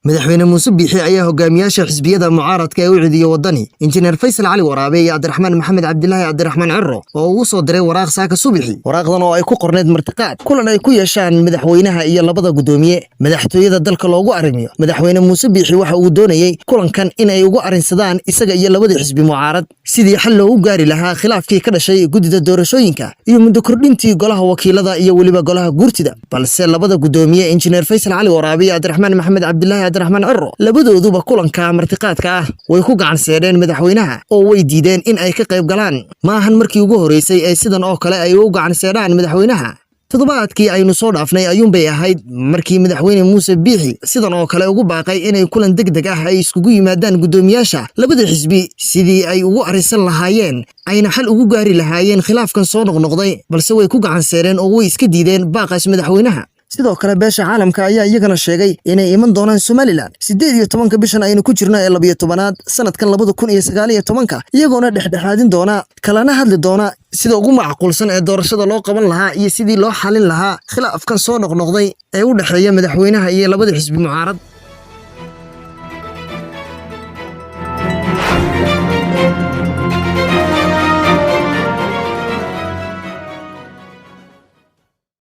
madaxweyne muuse biixi ayaa hogaamiyaasha xisbiyada mucaaradka ee u ciidiyo wadani injineer faysal cali waraabe iyo cabdiraxmaan maxamed cabdilaahi cabdiraxmaan cirro oo ugu soo diray waraaq saaka subaxi waraaqdan oo ay ku qorneed martiqaad kulan ay ku yeeshaan madaxweynaha iyo labada gudoomiye madaxtooyada dalka loogu arimiyo madaxweyne muuse biixi waxa uu doonayay kulankan in ay ugu arinsadaan isaga iyo labada xisbi mucaarad sidii xal loogu gaari lahaa khilaafkii ka dhashay gudida doorashooyinka iyo muddo kordhintii golaha wakiilada iyo waliba golaha guurtida balse labada gudoomiye injineer faysal cali waraabe iyo cabdiraxmaan maxamed cabdilaahi cabdiraxmaan cirro labadooduba kulanka martiqaadka ah way ku gacan seedeen madaxweynaha oo way diideen in ay ka qayb galaan maahan markii ugu horeysay ee sidan oo kale ay u gacan seedaan madaxweynaha toddobaadkii aynu soo dhaafnay ayuunbay ahayd markii madaxweyne muuse biixi sidan oo kale ugu baaqay inay kulan degdeg ah ay iskugu yimaadaan gudoomiyaasha labada xisbi sidii ay ugu arinsan lahaayeen ayna xal ugu gaari lahaayeen khilaafkan soo noqnoqday balse way ku gacan seedeen oo way iska diideen baaqaas madaxweynaha sidoo kale beesha caalamka ayaa iyagana sheegay inay iman doonaan Somaliland 18 bishan aynu ku jirno ee 12aad sanadkan 2019 iyagoona dhexdhexaadin doona kalana hadli doona sida ugu macquulsan ee doorashada loo qaban lahaa iyo sidii loo xalin lahaa khilaafkan soo noqnoqday ee u dhaxeeya madaxweynaha iyo labada xisbi mucaarad